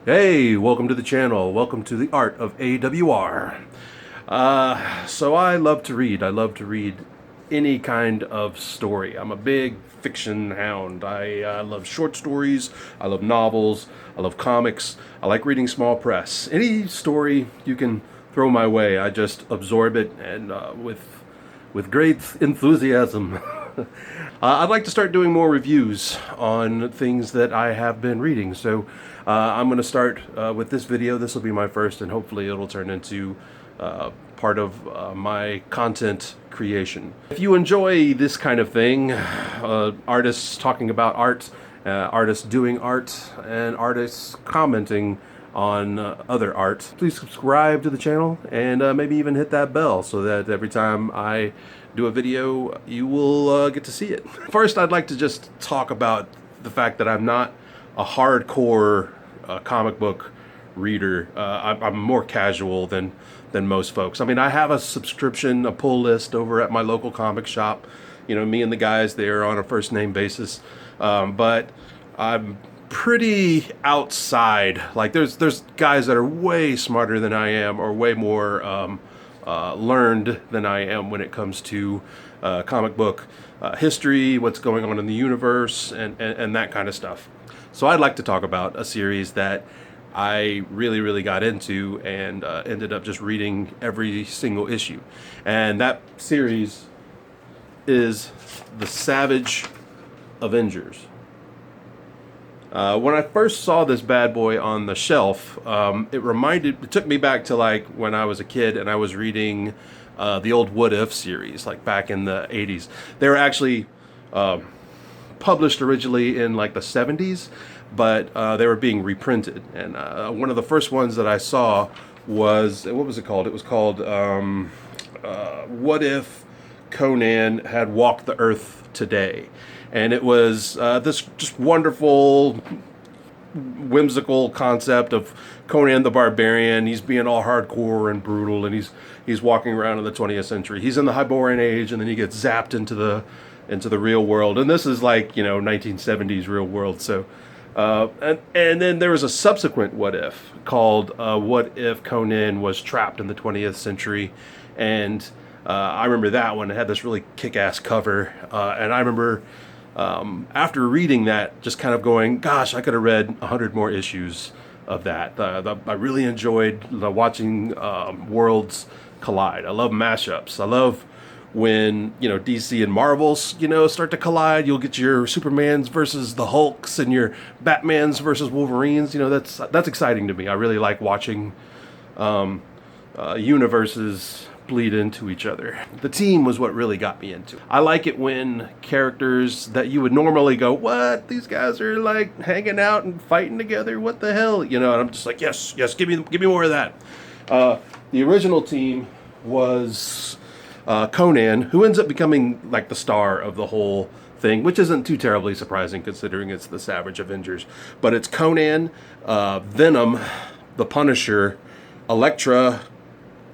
Hey, welcome to the channel. Welcome to the art of AWR. So I love to read. I love to read any kind of story. I'm a big fiction hound. I love short stories. I love novels. I love comics. I like reading small press. Any story you can throw my way, I just absorb it and with great enthusiasm. I'd like to start doing more reviews on things that I have been reading. So I'm going to start with this video. This will be my first, and hopefully it'll turn into part of my content creation. If you enjoy this kind of thing, artists talking about art, artists doing art, and artists commenting on other art, please subscribe to the channel and maybe even hit that bell so that every time I do a video you will get to see it. First, I'd like to just talk about the fact that I'm not a hardcore comic book reader. I'm more casual than most folks. I mean, I have a subscription, a pull list over at my local comic shop. You know, me and the guys there on a first name basis. But I'm pretty outside. Like there's guys that are way smarter than I am, or way more learned than I am when it comes to comic book history, what's going on in the universe, and that kind of stuff. So I'd like to talk about a series that I really got into and ended up just reading every single issue. And that series is the Savage Avengers. When I first saw this bad boy on the shelf, it took me back to like when I was a kid and I was reading the old What If series, like back in the 80s. They were actually published originally in like the 70s, but they were being reprinted. And one of the first ones that I saw was, what was it called? It was called What If Conan Had Walked the Earth Today. And it was this just wonderful, whimsical concept of Conan the Barbarian. He's being all hardcore and brutal, and he's walking around in the 20th century. He's in the Hyborian Age, and then he gets zapped into the real world. And this is like, 1970s real world. So, and then there was a subsequent What If called What If Conan Was Trapped in the 20th Century, and I remember that one. It had this really kick-ass cover, and I remember after reading that, just kind of going, gosh, I could have read 100 more issues of that. I really enjoyed watching worlds collide. I love mashups. I love when, DC and Marvels, start to collide. You'll get your Supermans versus the Hulks and your Batmans versus Wolverines. That's exciting to me. I really like watching universes bleed into each other. The team was what really got me into it. I like it when characters that you would normally go, what? These guys are like hanging out and fighting together. What the hell? And I'm just like, yes, give me more of that. The original team was Conan, who ends up becoming like the star of the whole thing, which isn't too terribly surprising considering it's the Savage Avengers. But it's Conan, Venom, the Punisher, Elektra,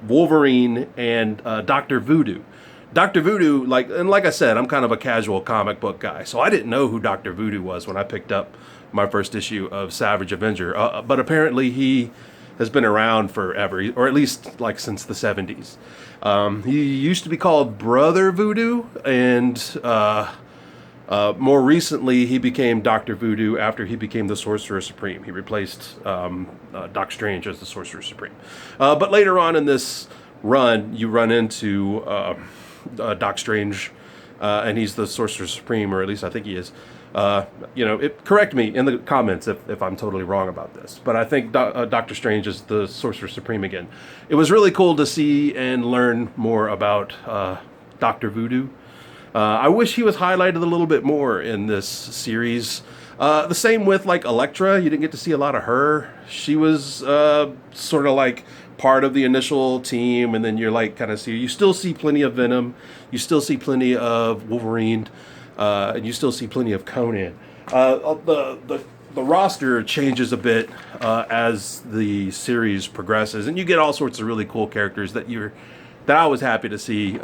Wolverine, and Dr. Voodoo. Dr. Voodoo, like I said, I'm kind of a casual comic book guy, so I didn't know who Dr. Voodoo was when I picked up my first issue of Savage Avenger. But apparently he has been around forever, or at least like since the 70s. He used to be called Brother Voodoo, and more recently he became Dr. Voodoo after he became the Sorcerer Supreme. He replaced Doc Strange as the Sorcerer Supreme. But later on in this run, you run into Doc Strange, and he's the Sorcerer Supreme, or at least I think he is. Correct me in the comments if I'm totally wrong about this, but I think Doctor Strange is the Sorcerer Supreme again. It was really cool to see and learn more about Dr. Voodoo. I wish he was highlighted a little bit more in this series. The same with like Elektra. You didn't get to see a lot of her. She was sort of like part of the initial team, and then you're like you still see plenty of Venom, you still see plenty of Wolverine, and you still see plenty of Conan. The roster changes a bit as the series progresses, and you get all sorts of really cool characters that I was happy to see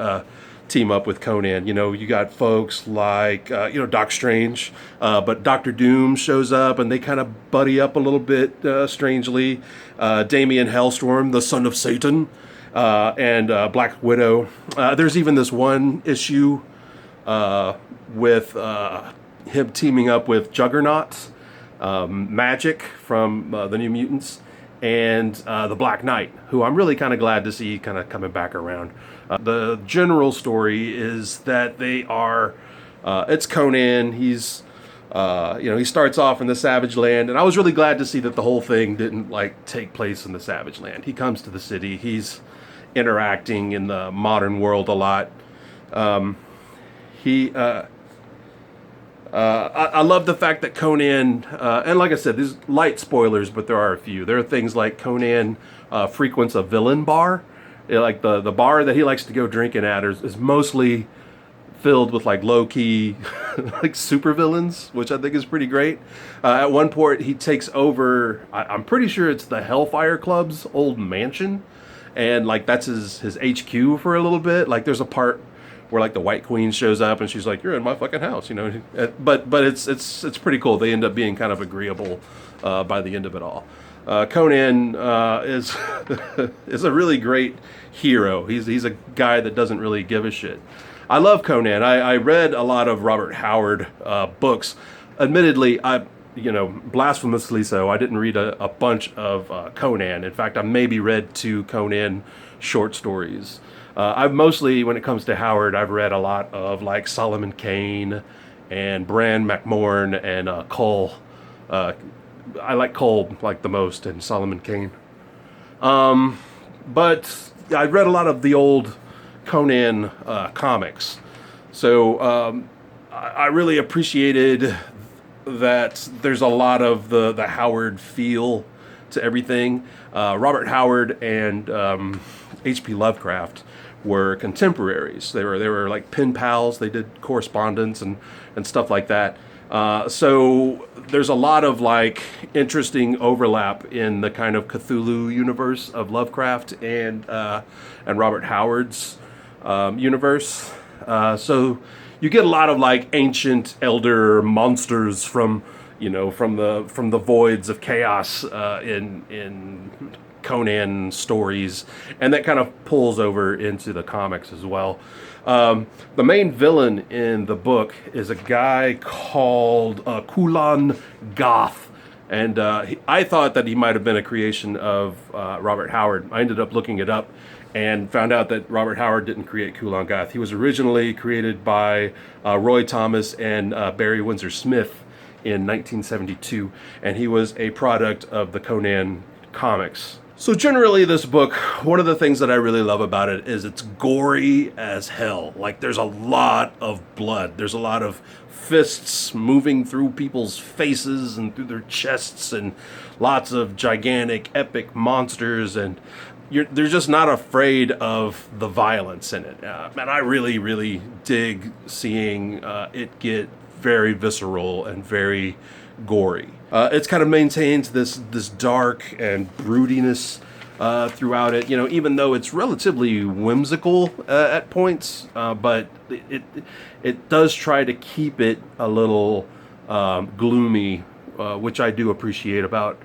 team up with Conan. You know, you got folks like, Doc Strange, but Doctor Doom shows up and they kind of buddy up a little bit strangely. Damien Hellstorm, the son of Satan, and Black Widow. There's even this one issue with him teaming up with Juggernaut, Magic from the New Mutants, and the Black Knight, who I'm really kind of glad to see kind of coming back around. The general story is that they are, it's Conan. He's, he starts off in the Savage Land, and I was really glad to see that the whole thing didn't like take place in the Savage Land. He comes to the city. He's interacting in the modern world a lot. I love the fact that Conan, and like I said, these light spoilers, but there are a few. There are things like Conan frequents a villain bar. Like the bar that he likes to go drinking at is mostly filled with like low-key like supervillains, which I think is pretty great. At one point, he takes over, I'm pretty sure it's the Hellfire Club's old mansion, and like that's his HQ for a little bit. Like there's a part where like the White Queen shows up and she's like, "You're in my fucking house," you know. But it's pretty cool. They end up being kind of agreeable by the end of it all. Conan is is a really great hero. He's a guy that doesn't really give a shit. I love Conan. I read a lot of Robert Howard books. Admittedly, blasphemously so, I didn't read a bunch of Conan. In fact, I maybe read 2 Conan short stories. I've mostly, when it comes to Howard, I've read a lot of like Solomon Kane and Bran McMorn and Cole. I like Cole like the most, and Solomon Kane. But I read a lot of the old Conan comics, so I really appreciated that there's a lot of the Howard feel to everything. Robert Howard and H.P. Lovecraft were contemporaries. They were like pen pals. They did correspondence and stuff like that. So there's a lot of like interesting overlap in the kind of Cthulhu universe of Lovecraft and Robert Howard's universe. So you get a lot of like ancient elder monsters from the voids of chaos in Conan stories, and that kind of pulls over into the comics as well. The main villain in the book is a guy called Kulan Gath, and I thought that he might have been a creation of Robert Howard. I ended up looking it up and found out that Robert Howard didn't create Kulan Gath. He was originally created by Roy Thomas and Barry Windsor Smith in 1972, and he was a product of the Conan comics. So generally this book, one of the things that I really love about it is it's gory as hell. Like there's a lot of blood. There's a lot of fists moving through people's faces and through their chests, and lots of gigantic epic monsters, and they're just not afraid of the violence in it. And I really, really dig seeing it get very visceral and very gory. It's kind of maintains this dark and broodiness throughout it. Even though it's relatively whimsical at points, but it does try to keep it a little gloomy, which I do appreciate about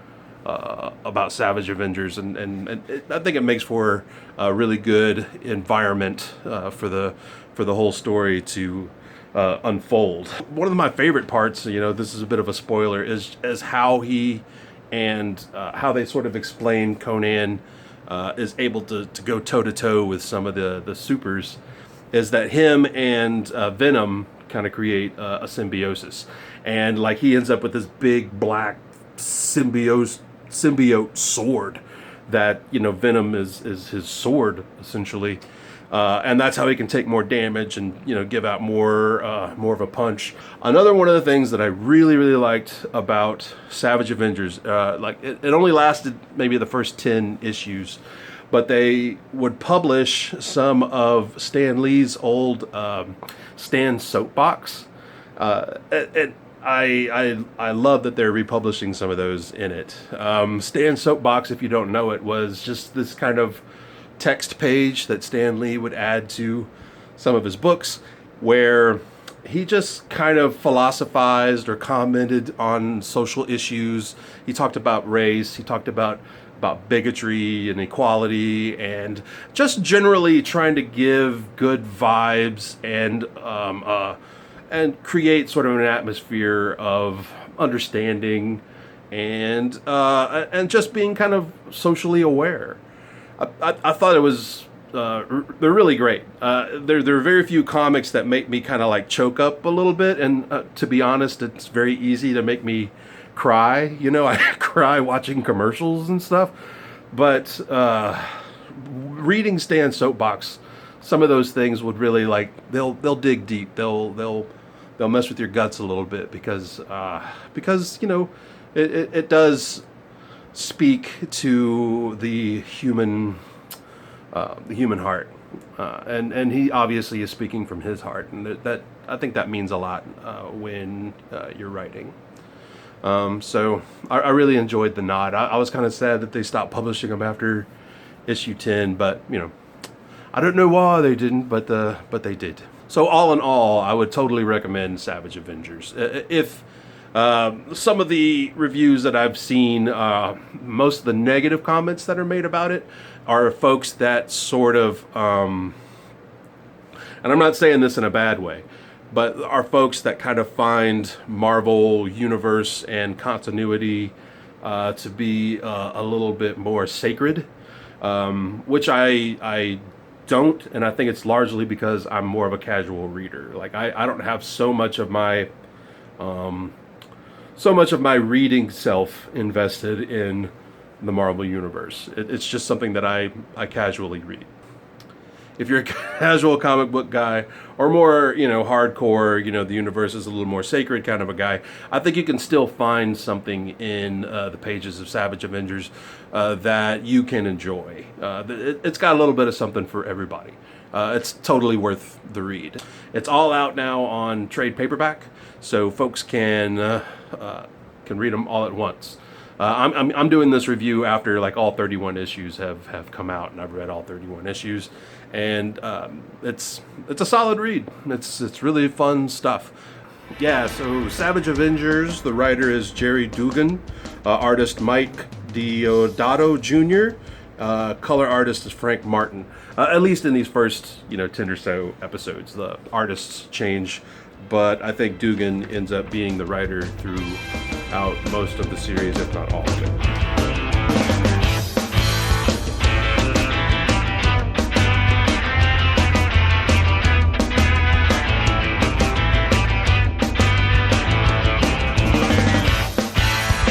Savage Avengers, and I think it makes for a really good environment for the whole story to unfold. One of my favorite parts, this is a bit of a spoiler, is how he and how they sort of explain Conan is able to go toe-to-toe with some of the supers, is that him and Venom kind of create a symbiosis. And like he ends up with this big black symbiote sword that, Venom is his sword, essentially. And that's how he can take more damage and, give out more of a punch. Another one of the things that I really, really liked about Savage Avengers, it only lasted maybe the first 10 issues, but they would publish some of Stan Lee's old Stan Soapbox. And I love that they're republishing some of those in it. Stan Soapbox, if you don't know it, was just this kind of text page that Stan Lee would add to some of his books, where he just kind of philosophized or commented on social issues. He talked about race. He talked about bigotry and equality, and just generally trying to give good vibes and create sort of an atmosphere of understanding and just being kind of socially aware. I thought it was they're really great. There are very few comics that make me kind of like choke up a little bit, and to be honest, it's very easy to make me cry. You know, I cry watching commercials and stuff. But reading Stan's soapbox, some of those things would really like they'll dig deep. They'll mess with your guts a little bit because you know it does speak to the human heart, and he obviously is speaking from his heart, and that I think that means a lot when you're writing. So I really enjoyed the nod. I was kind of sad that they stopped publishing them after issue 10, but you know, I don't know why they didn't, but they did. So all in all, I would totally recommend Savage Avengers. If some of the reviews that I've seen, most of the negative comments that are made about it are folks that sort of, and I'm not saying this in a bad way, but are folks that kind of find Marvel Universe and continuity to be a little bit more sacred, which I don't, and I think it's largely because I'm more of a casual reader. Like I don't have so much of my reading self invested in the Marvel Universe. It's just something that I casually read. If you're a casual comic book guy, or more, you know, hardcore, you know, the universe is a little more sacred kind of a guy, I think you can still find something in the pages of Savage Avengers that you can enjoy. It's got a little bit of something for everybody. It's totally worth the read. It's all out now on trade paperback, so folks can read them all at once. I'm doing this review after like all 31 issues have come out, and I've read all 31 issues, and it's a solid read. It's really fun stuff. Yeah, so Savage Avengers, the writer is Jerry Dugan, artist Mike Diodato Jr., color artist is Frank Martin. At least in these first 10 or so episodes, the artists change, but I think Dugan ends up being the writer throughout most of the series, if not all of it.